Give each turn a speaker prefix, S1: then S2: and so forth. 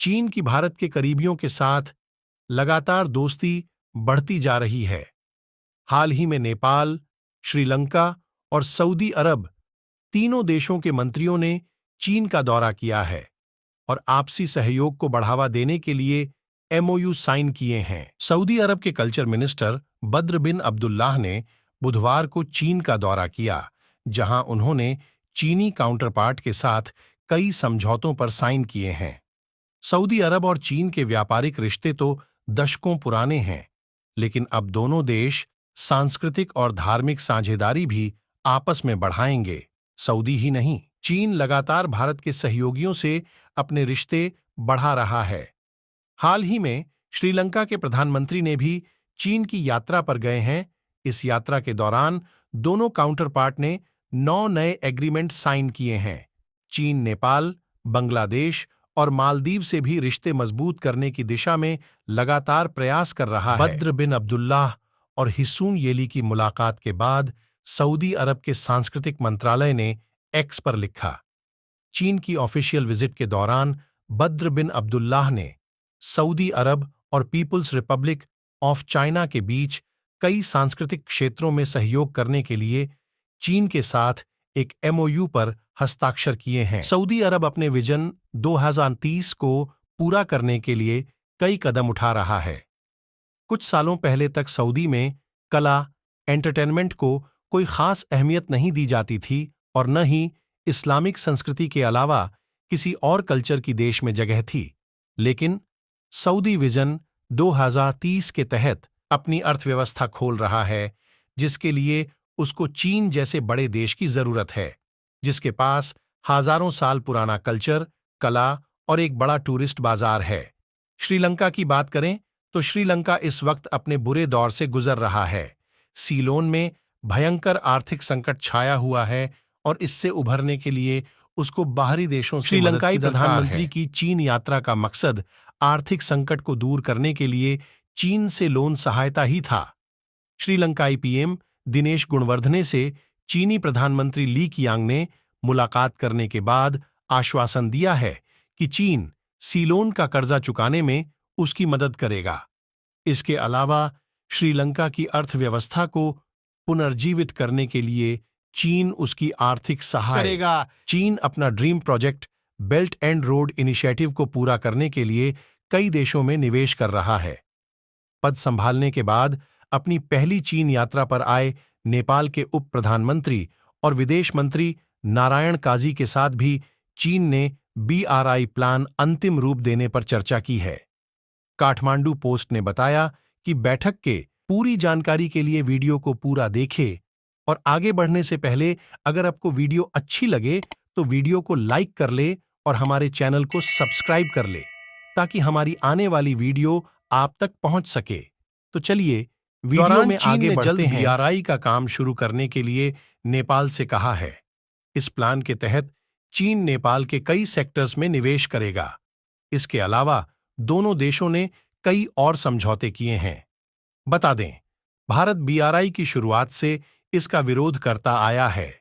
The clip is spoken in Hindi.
S1: चीन की भारत के करीबियों के साथ लगातार दोस्ती बढ़ती जा रही है। हाल ही में नेपाल, श्रीलंका और सऊदी अरब तीनों देशों के मंत्रियों ने चीन का दौरा किया है और आपसी सहयोग को बढ़ावा देने के लिए एमओयू साइन किए हैं। सऊदी अरब के कल्चर मिनिस्टर बद्र बिन अब्दुल्लाह ने बुधवार को चीन का दौरा किया, जहां उन्होंने चीनी काउंटरपार्ट के साथ कई समझौतों पर साइन किए हैं। सऊदी अरब और चीन के व्यापारिक रिश्ते तो दशकों पुराने हैं, लेकिन अब दोनों देश सांस्कृतिक और धार्मिक साझेदारी भी आपस में बढ़ाएंगे। सऊदी ही नहीं, चीन लगातार भारत के सहयोगियों से अपने रिश्ते बढ़ा रहा है। हाल ही में श्रीलंका के प्रधानमंत्री ने भी चीन की यात्रा पर गए हैं। इस यात्रा के दौरान दोनों काउंटरपार्ट ने 9 नए एग्रीमेंट साइन किए हैं। चीन नेपाल, बांग्लादेश और मालदीव से भी रिश्ते मजबूत करने की दिशा में लगातार प्रयास कर रहा है। बद्र बिन अब्दुल्लाह और हिस्सून येली की मुलाकात के बाद सऊदी अरब के सांस्कृतिक मंत्रालय ने एक्स पर लिखा, चीन की ऑफिशियल विजिट के दौरान बद्र बिन अब्दुल्लाह ने सऊदी अरब और पीपुल्स रिपब्लिक ऑफ चाइना के बीच कई सांस्कृतिक क्षेत्रों में सहयोग करने के लिए चीन के साथ एक एमओयू पर हस्ताक्षर किए हैं। सऊदी अरब अपने विजन 2030 को पूरा करने के लिए कई कदम उठा रहा है। कुछ सालों पहले तक सऊदी में कला, एंटरटेनमेंट को कोई खास अहमियत नहीं दी जाती थी और न ही इस्लामिक संस्कृति के अलावा किसी और कल्चर की देश में जगह थी। लेकिन सऊदी विजन 2030 के तहत अपनी अर्थव्यवस्था खोल रहा है, जिसके लिए उसको चीन जैसे बड़े देश की जरूरत है, जिसके पास हजारों साल पुराना कल्चर, कला और एक बड़ा टूरिस्ट बाजार है। श्रीलंका की बात करें तो श्रीलंका इस वक्त अपने बुरे दौर से गुजर रहा है। सीलोन में भयंकर आर्थिक संकट छाया हुआ है और इससे उभरने के लिए उसको बाहरी देशों से श्रीलंकाई प्रधानमंत्री की चीन यात्रा का मकसद आर्थिक संकट को दूर करने के लिए चीन से लोन सहायता ही था। श्रीलंकाई पीएम दिनेश गुणवर्धने से चीनी प्रधानमंत्री ली कियांग ने मुलाकात करने के बाद आश्वासन दिया है कि चीन सीलोन का कर्जा चुकाने में उसकी मदद करेगा। इसके अलावा श्रीलंका की अर्थव्यवस्था को पुनर्जीवित करने के लिए चीन उसकी आर्थिक सहायता करेगा। चीन अपना dream project belt and road initiative को पूरा करने के लिए कई देशों में निवेश कर रहा है। पद संभालने के बाद अपनी पहली चीन यात्रा पर आए नेपाल के उप प्रधानमंत्री और विदेश मंत्री नारायण काजी के साथ भी चीन ने BRI प्लान अंतिम रूप देने पर चर्चा की है। काठमांडू पोस्ट ने बताया कि बैठक के पूरी जानकारी के लिए वीडियो को पूरा देखें और आगे बढ़ने से पहले अगर आपको वीडियो अच्छी लगे तो वीडियो को लाइक कर ले और हमारे चैनल को सब्सक्राइब कर ले, ताकि हमारी आने वाली वीडियो आप तक पहुंच सके। तो चलिए वीडियो में आगे बढ़ते हैं। BRI का काम शुरू करने के लिए नेपाल से कहा है। इस प्लान के तहत चीन नेपाल के कई सेक्टर्स में निवेश करेगा। इसके अलावा दोनों देशों ने कई और समझौते किए हैं। बता दें, भारत BRI की शुरुआत से इसका विरोध करता आया है।